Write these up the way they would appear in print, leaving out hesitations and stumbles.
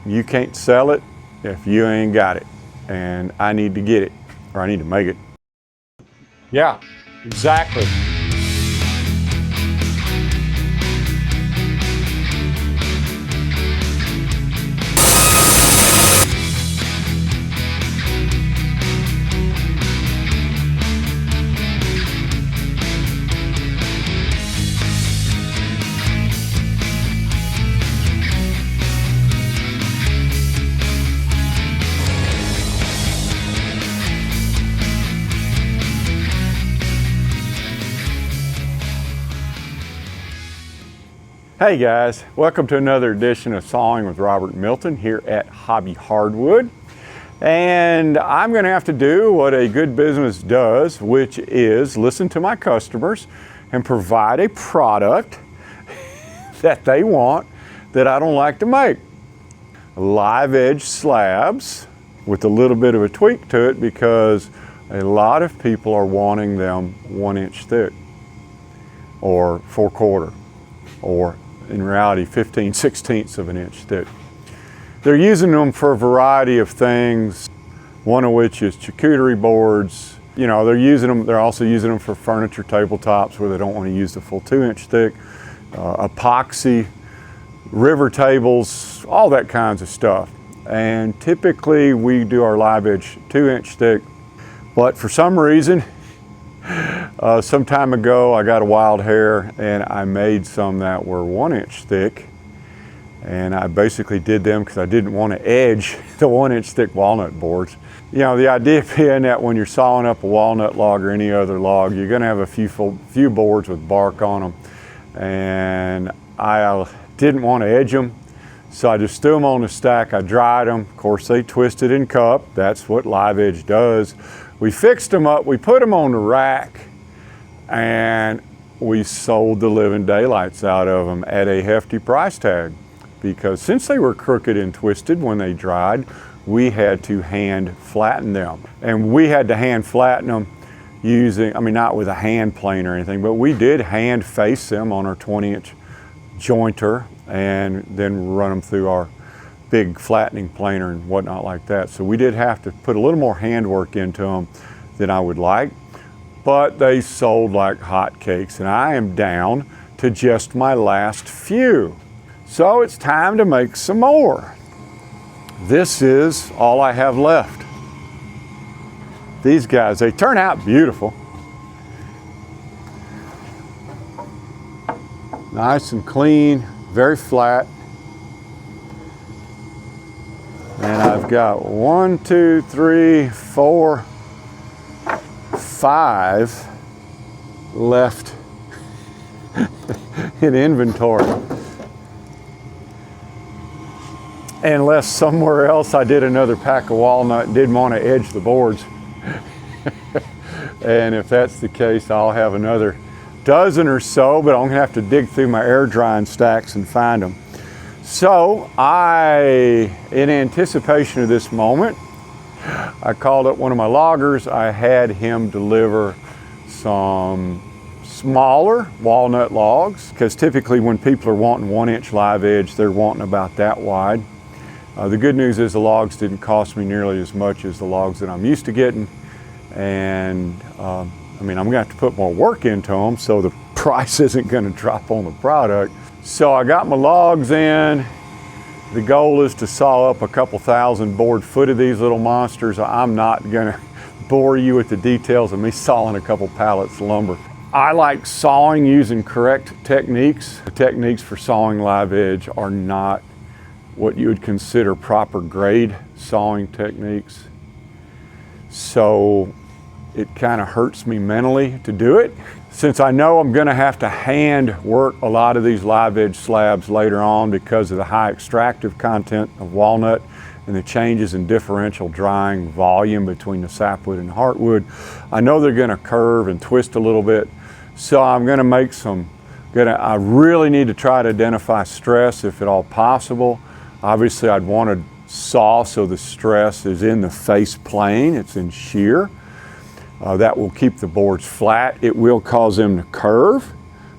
You can't sell it if you ain't got it. And I need to get it, or I need to make it. Yeah, exactly. Hey guys, welcome to another edition of Sawing with Robert Milton here at Hobby Hardwood. And I'm going to have to do what a good business does, which is listen to my customers and provide a product that they want that I don't like to make. Live edge slabs with a little bit of a tweak to it because a lot of people are wanting them 1 inch thick or 4/4 or in reality 15/16 of an inch thick. They're using them for a variety of things, one of which is charcuterie boards. You know, they're also using them for furniture tabletops where they don't want to use the full 2 inch thick, epoxy, river tables, all that kinds of stuff. And typically we do our live edge 2 inch thick, but for some reason some time ago I got a wild hair and I made some that were 1 inch thick, and I basically did them because I didn't want to edge the 1 inch thick walnut boards. You know, the idea being that when you're sawing up a walnut log or any other log, you're going to have a few boards with bark on them, and I didn't want to edge them, so I just threw them on the stack. I dried them. Of course, they twisted and cupped. That's what live edge does. We fixed them up, we put them on the rack, and we sold the living daylights out of them at a hefty price tag, because since they were crooked and twisted when they dried, we had to hand flatten them. And we had to hand flatten them using, I mean, not with a hand plane or anything, but we did hand face them on our 20 inch jointer and then run them through our big flattening planer and whatnot like that. So we did have to put a little more handwork into them than I would like, but they sold like hotcakes, and I am down to just my last few. So it's time to make some more. This is all I have left. These guys, they turn out beautiful. Nice and clean, very flat. And I've got 1, 2, 3, 4, 5 left in inventory. Unless somewhere else I did another pack of walnut and didn't want to edge the boards. And if that's the case, I'll have another dozen or so, but I'm gonna have to dig through my air drying stacks and find them. So in anticipation of this moment, I called up one of my loggers. I had him deliver some smaller walnut logs, because typically when people are wanting 1 inch live edge, they're wanting about that wide. The good news is the logs didn't cost me nearly as much as the logs that I'm used to getting. And I mean, I'm gonna have to put more work into them, so the price isn't gonna drop on the product. So I got my logs in. The goal is to saw up a couple thousand board foot of these little monsters. I'm not gonna bore you with the details of me sawing a couple pallets of lumber. I like sawing using correct techniques. The techniques for sawing live edge are not what you would consider proper grade sawing techniques. So it kind of hurts me mentally to do it. Since I know I'm gonna have to hand work a lot of these live edge slabs later on because of the high extractive content of walnut and the changes in differential drying volume between the sapwood and heartwood, I know they're gonna curve and twist a little bit. So I'm gonna make some, I really need to try to identify stress if at all possible. Obviously I'd want to saw so the stress is in the face plane, it's in shear. That will keep the boards flat. It will cause them to curve,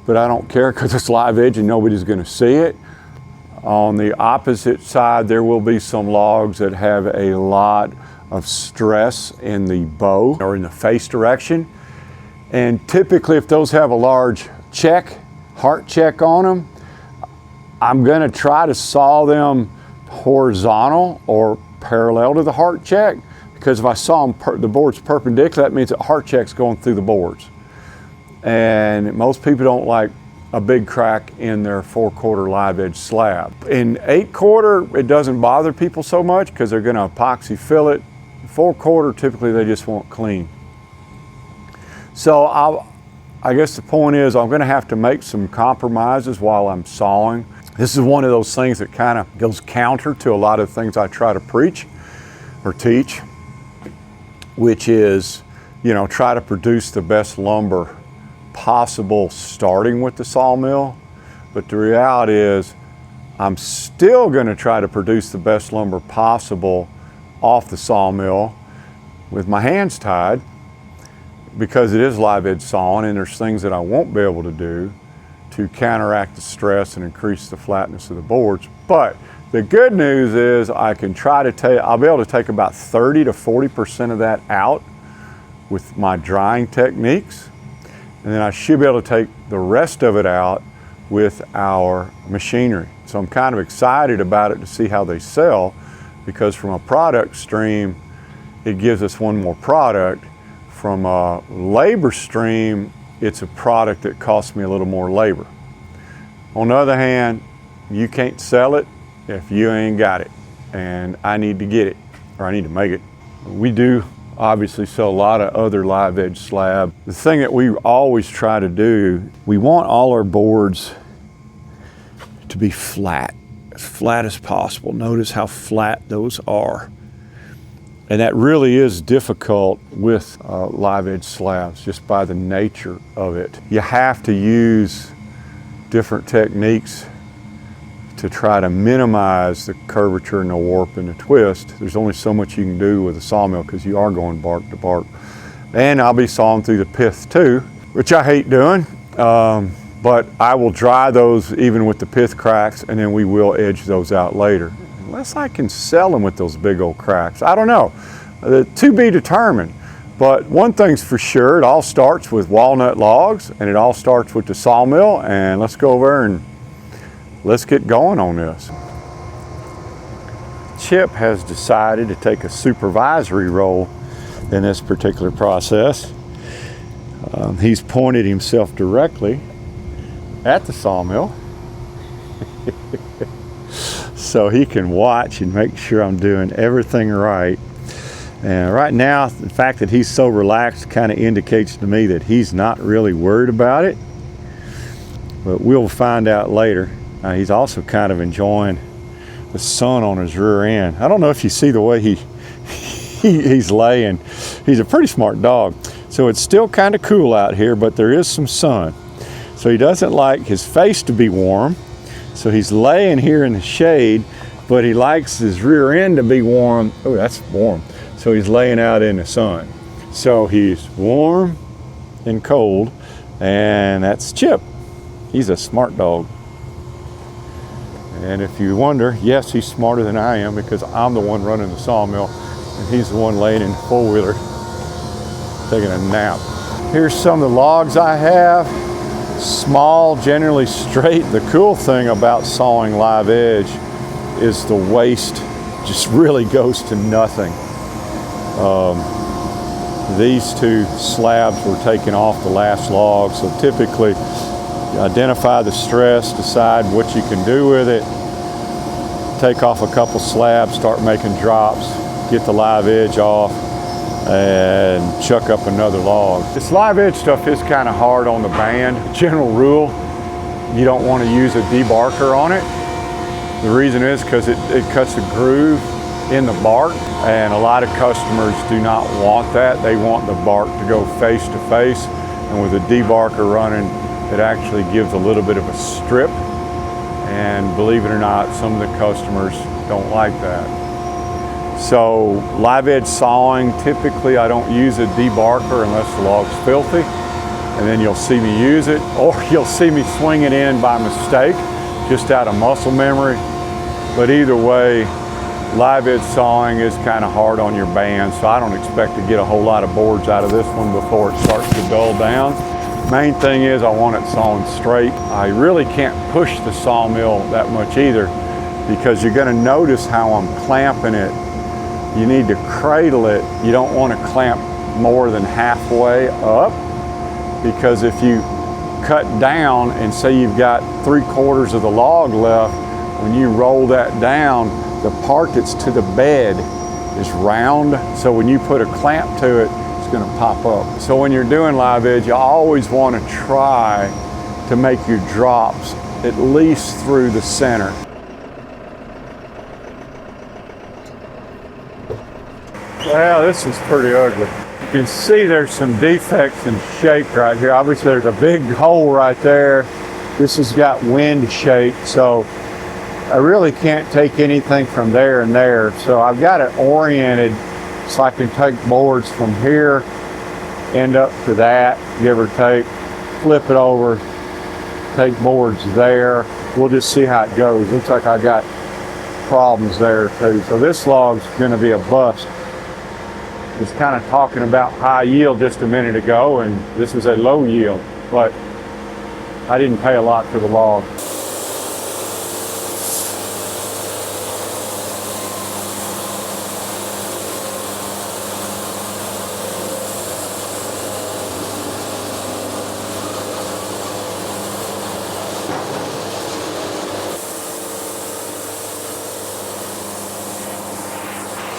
but I don't care because it's live edge and nobody's going to see it. On the opposite side, there will be some logs that have a lot of stress in the bow or in the face direction. And typically, if those have a large check, heart check on them, I'm gonna try to saw them horizontal or parallel to the heart check, because if I saw them the board's perpendicular, that means that heart check's going through the boards. And most people don't like a big crack in their 4/4 live edge slab. In 8/4, it doesn't bother people so much because they're gonna epoxy fill it. 4/4, typically they just want clean. So I guess the point is I'm gonna have to make some compromises while I'm sawing. This is one of those things that kind of goes counter to a lot of things I try to preach or teach, which is, you know, try to produce the best lumber possible starting with the sawmill. But the reality is I'm still going to try to produce the best lumber possible off the sawmill with my hands tied, because it is live edge sawing and there's things that I won't be able to do to counteract the stress and increase the flatness of the boards. But the good news is I can try to I'll be able to take about 30 to 40% of that out with my drying techniques. And then I should be able to take the rest of it out with our machinery. So I'm kind of excited about it to see how they sell, because from a product stream, it gives us one more product. From a labor stream, it's a product that costs me a little more labor. On the other hand, you can't sell it if you ain't got it, and I need to get it, or I need to make it. We do obviously sell a lot of other live edge slab. The thing that we always try to do, we want all our boards to be flat as possible. Notice how flat those are. And that really is difficult with live edge slabs, just by the nature of it. You have to use different techniques to try to minimize the curvature and the warp and the twist. There's only so much you can do with a sawmill because you are going bark to bark. And I'll be sawing through the pith too, which I hate doing, but I will dry those even with the pith cracks, and then we will edge those out later. Unless I can sell them with those big old cracks. I don't know, to be determined. But one thing's for sure, it all starts with walnut logs, and it all starts with the sawmill. And let's go over and let's get going on this. Chip has decided to take a supervisory role in this particular process. He's pointed himself directly at the sawmill so he can watch and make sure I'm doing everything right. And right now, the fact that he's so relaxed kind of indicates to me that he's not really worried about it, but we'll find out later. He's also kind of enjoying the sun on his rear end. I don't know if you see the way he's laying. He's a pretty smart dog. So it's still kind of cool out here, but there is some sun. So he doesn't like his face to be warm. So he's laying here in the shade, but he likes his rear end to be warm. Oh, that's warm. So he's laying out in the sun. So he's warm and cold, and that's Chip. He's a smart dog. And if you wonder, yes, he's smarter than I am, because I'm the one running the sawmill and he's the one laying in the four-wheeler taking a nap. Here's some of the logs I have. Small, generally straight. The cool thing about sawing live edge is the waste just really goes to nothing. These two slabs were taken off the last log, so typically identify the stress, decide what you can do with it, take off a couple slabs, start making drops, get the live edge off, and chuck up another log. This live edge stuff is kind of hard on the band. General rule, you don't want to use a debarker on it. The reason is because it cuts a groove in the bark, and a lot of customers do not want that. They want the bark to go face to face, and with a debarker running, it actually gives a little bit of a strip, and believe it or not, some of the customers don't like that. So live edge sawing, typically I don't use a debarker unless the log's filthy, and then you'll see me use it, or you'll see me swing it in by mistake, just out of muscle memory, But either way, live edge sawing is kind of hard on your band, so I don't expect to get a whole lot of boards out of this one before it starts to dull down. Main thing is I want it sawing straight. I really can't push the sawmill that much either, because you're going to notice how I'm clamping it. You need to cradle it. You don't want to clamp more than halfway up, because if you cut down and say you've got 3/4 of the log left, when you roll that down, the part that's to the bed is round, so when you put a clamp to it, it's going to pop up. So when you're doing live edge, you always want to try to make your drops at least through the center. Well, this is pretty ugly. You can see there's some defects in shape right here. Obviously there's a big hole right there. This has got wind shape, so I really can't take anything from there and there. So I've got it oriented so I can take boards from here, end up to that, give or take, flip it over, take boards there. We'll just see how it goes. Looks like I got problems there too. So this log's gonna be a bust. I was kind of talking about high yield just a minute ago, and this is a low yield, but I didn't pay a lot for the log.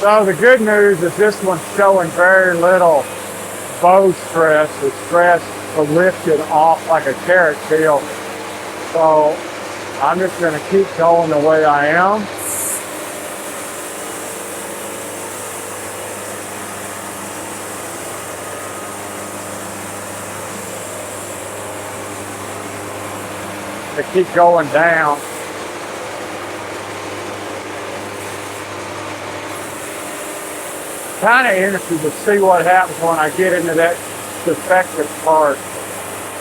So the good news is this one's showing very little bow stress. The stress was lifted off like a carrot peel. So I'm just going to keep going the way I am. To keep going down. Kind of interested to see what happens when I get into that defective part.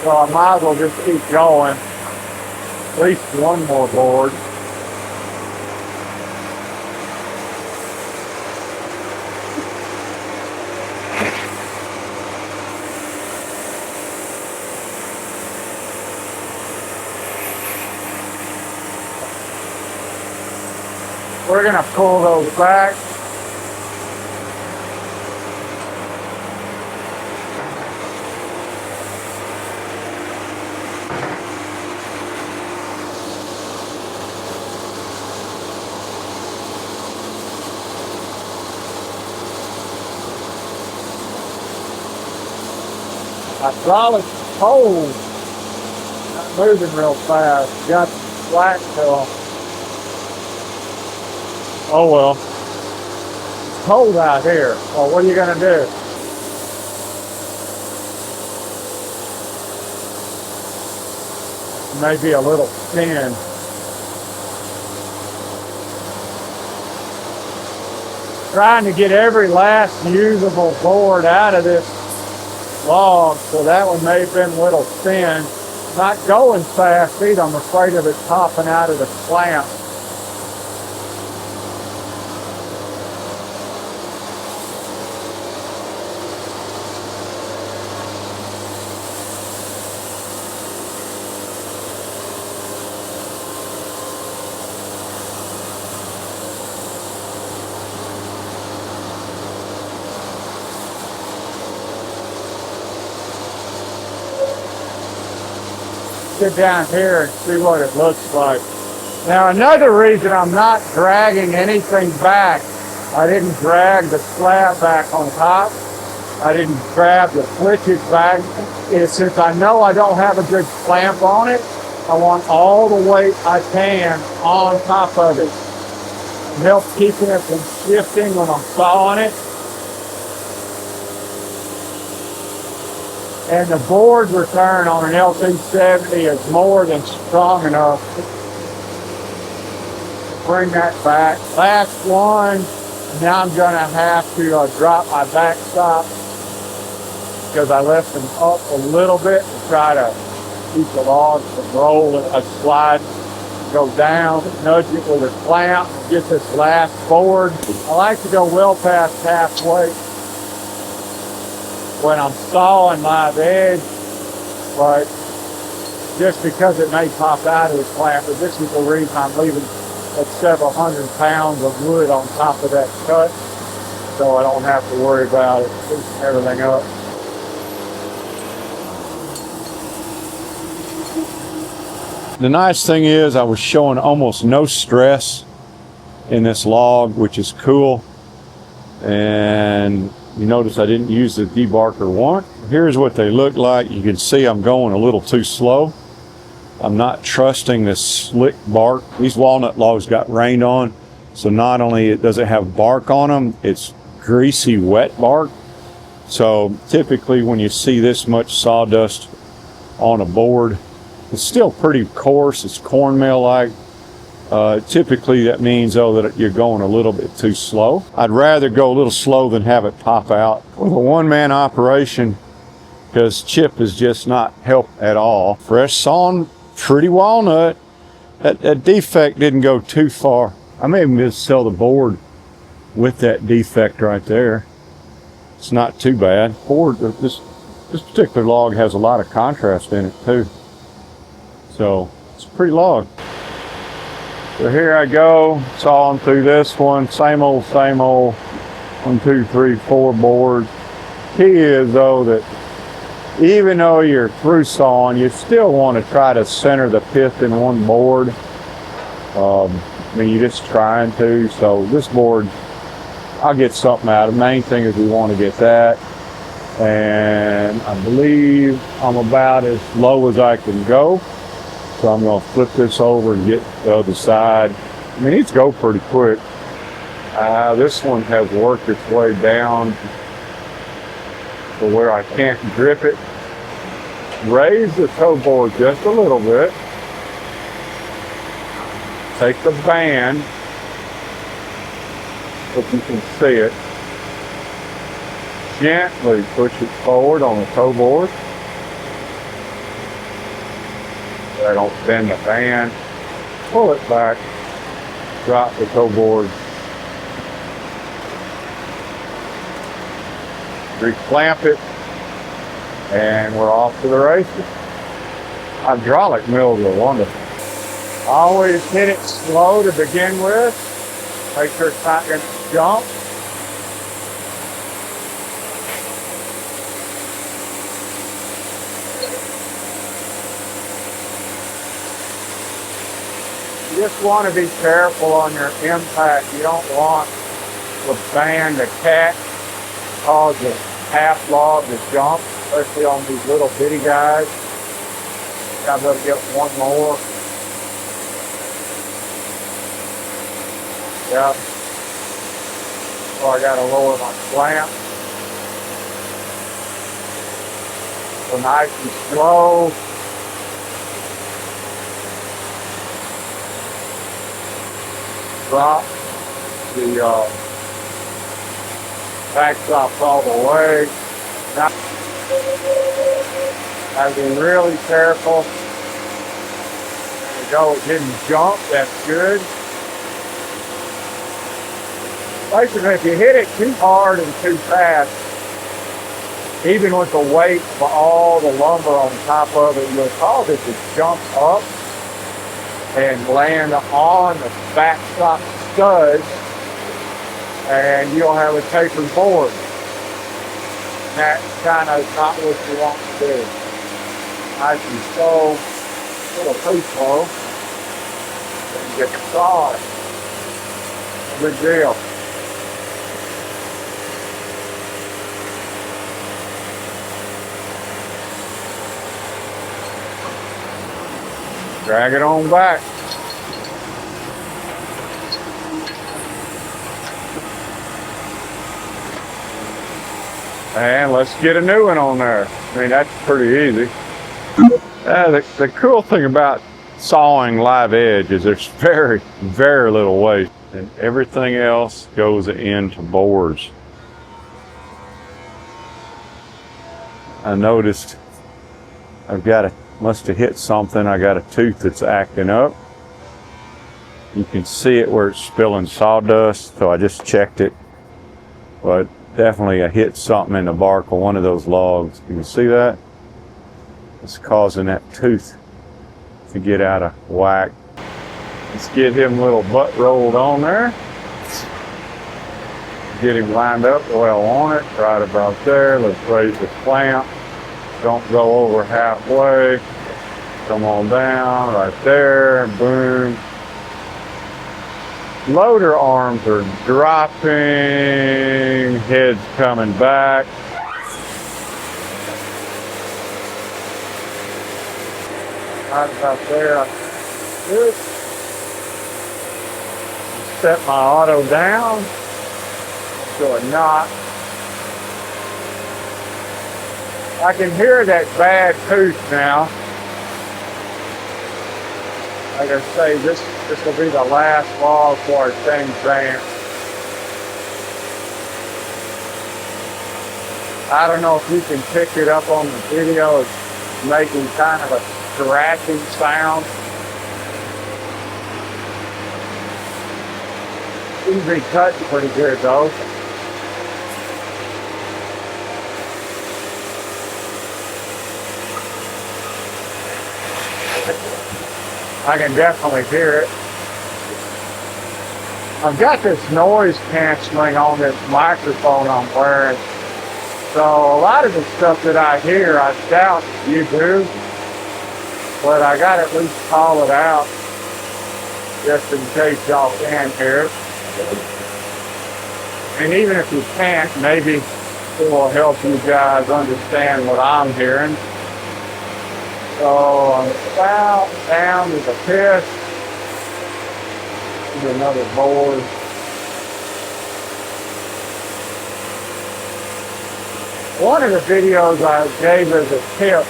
So I might as well just keep going. At least one more board. We're going to pull those back. Hydraulic pole, not moving real fast. Got slack to them. Oh well. It's cold out here. Well, what are you gonna do? Maybe a little thin. Trying to get every last usable board out of this log, so that one may have been a little thin. Not going fast either. I'm afraid of it popping out of the clamp. Get down here and see what it looks like. Now another reason I'm not dragging anything back, I didn't drag the slab back on top, I didn't grab the flitches back, is since I know I don't have a good clamp on it, I want all the weight I can on top of it. It helps keeping it from shifting when I'm sawing it. And the board return on an LT70 is more than strong enough to bring that back. Last one, now I'm going to have to drop my backstop because I left them up a little bit to try to keep the logs from rolling, sliding. go down, nudge it with a clamp, get this last forward. I like to go well past halfway when I'm sawing live edge, but just because it may pop out of the clamp, but this is the reason I'm leaving that several hundred pounds of wood on top of that cut, so I don't have to worry about it loosening everything up. The nice thing is I was showing almost no stress in this log, which is cool. And you notice I didn't use the debarker one. Here's what they look like. You can see I'm going a little too slow. I'm not trusting this slick bark. These walnut logs got rained on, so not only does it have bark on them, it's greasy, wet bark. So typically when you see this much sawdust on a board, it's still pretty coarse, it's cornmeal-like. Typically that means, though, that you're going a little bit too slow. I'd rather go a little slow than have it pop out. With a one-man operation, because chip is just not help at all. Fresh sawn, pretty walnut. That defect didn't go too far. I may even just sell the board with that defect right there. It's not too bad. Board, this particular log has a lot of contrast in it too. So it's a pretty log. So here I go, sawing through this one, same old, 1, 2, 3, 4 boards. Key is, though, that even though you're through sawing, you still want to try to center the pith in one board. I mean, you're just trying to. So this board, I'll get something out of it. The main thing is we want to get that. And I believe I'm about as low as I can go. So I'm going to flip this over and get the other side. I mean, these go pretty quick. This one has worked its way down to where I can't grip it. Raise the toe board just a little bit. Take the band, if you can see it. Gently push it forward on the toe board. I don't bend the band. Pull it back. Drop the toe board. Reclamp it. And we're off to the races. Hydraulic mills are wonderful. Always hit it slow to begin with. Make sure it's not going to jump. You just want to be careful on your impact. You don't want the band to catch, cause the half log to jump, especially on these little bitty guys. Got to get one more. Yep. So I got to lower my clamp. So nice and slow. Drop the backstops all the way. Now, I've been really careful. There we go, it didn't jump, that's good. Basically, if you hit it too hard and too fast, even with the weight of all the lumber on top of it, you'll cause it to jump up and land on the backstop studs, and you'll have a tapered board. That kind of is not what you want to do. Nice and slow, a little too slow, and get sawed. No big deal. Drag it on back. And let's get a new one on there. I mean, that's pretty easy. The cool thing about sawing live edge is there's very, very little waste, and everything else goes into boards. I noticed I've got must have hit something. I got a tooth that's acting up. You can see it where it's spilling sawdust, so I just checked it. But definitely I hit something in the bark of one of those logs. You can see that? It's causing that tooth to get out of whack. Let's get him a little butt rolled on there. Get him lined up the way I want it, right about there. Let's raise the clamp. Don't go over halfway. Come on down, right there, boom. Loader arms are dropping, head's coming back. Right about there, good. Set my auto down to a knot. I can hear that bad tooth now. Like I say, this will be the last log before it change bands. I don't know if you can pick it up on the video. It's making kind of a scratching sound. Seems to be cutting pretty good though. I can definitely hear it. I've got this noise canceling on this microphone I'm wearing. So a lot of the stuff that I hear, I doubt you do. But I got to at least call it out just in case y'all can hear it. And even if you can't, maybe it will help you guys understand what I'm hearing. So I'm about down to the pit. Here's another board. One of the videos I gave as a tip,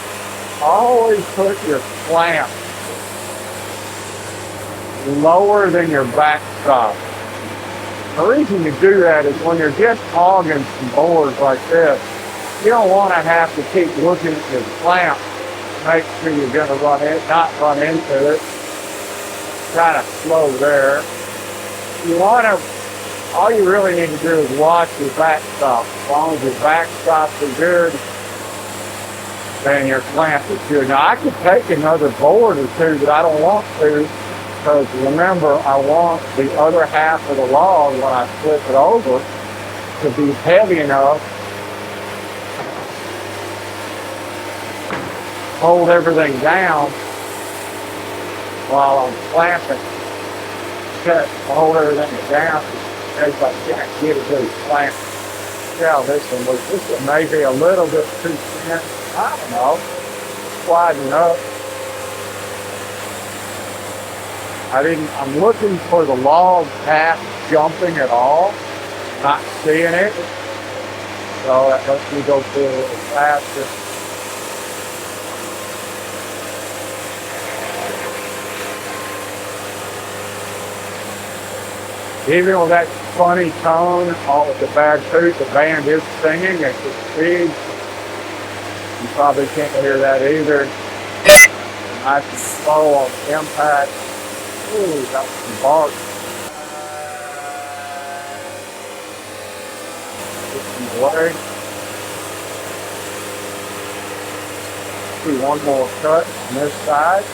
always put your clamp lower than your backstop. The reason you do that is when you're just hogging some boards like this, you don't want to have to keep looking at your clamp. Make sure you're going to not run into it. Kind of slow there. You want to, all you really need to do is watch your backstop. As long as your backstops are good, then your clamp is good. Now I could take another board or two, but I don't want to, because remember, I want the other half of the log when I flip it over to be heavy enough hold everything down while I'm clamping. Hold everything down in case I can't get it to the clamp. See how this one looks. This one may be a little bit too thin. I don't know. Widen up. I'm looking for the log half jumping at all. Not seeing it. So that lets me go through a little faster. Even with that funny tone, all with the bad tooth, the band is singing at the speed. You probably can't hear that either. Nice and slow on the impact. Ooh, got some bark. Get some away. Do one more cut on this side.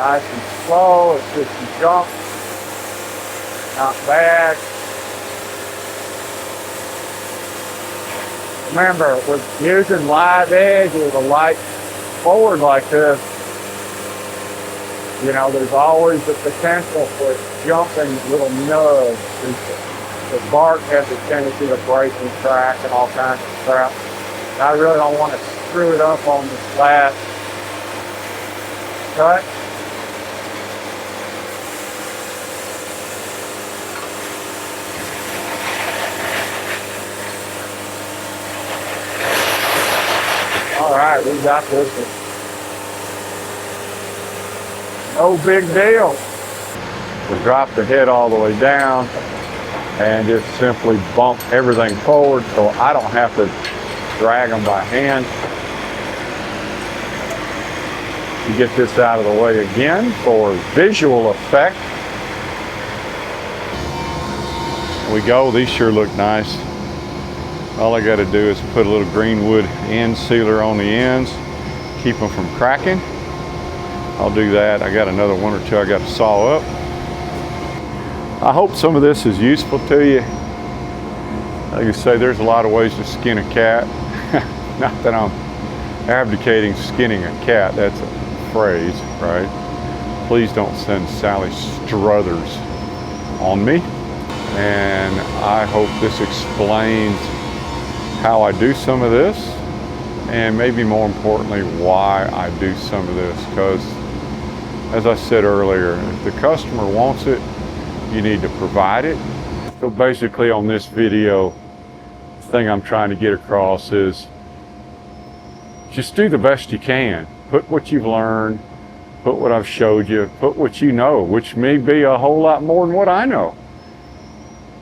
Nice and slow, it's just a jump, not bad. Remember, with using live edge with a light forward like this, you know, there's always the potential for jumping little nubs. The bark has a tendency to break and crack and all kinds of crap. And I really don't want to screw it up on this last cut. All right, we got this one. No big deal. We drop the head all the way down and just simply bump everything forward so I don't have to drag them by hand. You get this out of the way again for visual effect. There we go. These sure look nice. All I got to do is put a little green wood end sealer on the ends, keep them from cracking. I'll do that. I got another one or two I got to saw up. I hope some of this is useful to you. Like I say, there's a lot of ways to skin a cat. Not that I'm advocating skinning a cat, that's a phrase, right? Please don't send Sally Struthers on me. And I hope this explains how I do some of this, and maybe more importantly, why I do some of this. Because, as I said earlier, if the customer wants it, you need to provide it. So basically on this video, the thing I'm trying to get across is just do the best you can. Put what you've learned, put what I've showed you, put what you know, which may be a whole lot more than what I know.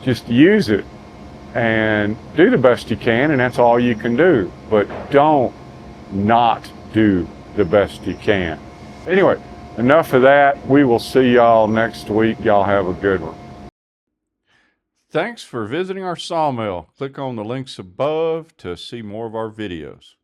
Just use it and do the best you can, and that's all you can do. But don't not do the best you can. Anyway, enough of that. We will see y'all next week. Y'all have a good one. Thanks for visiting our sawmill. Click on the links above to see more of our videos.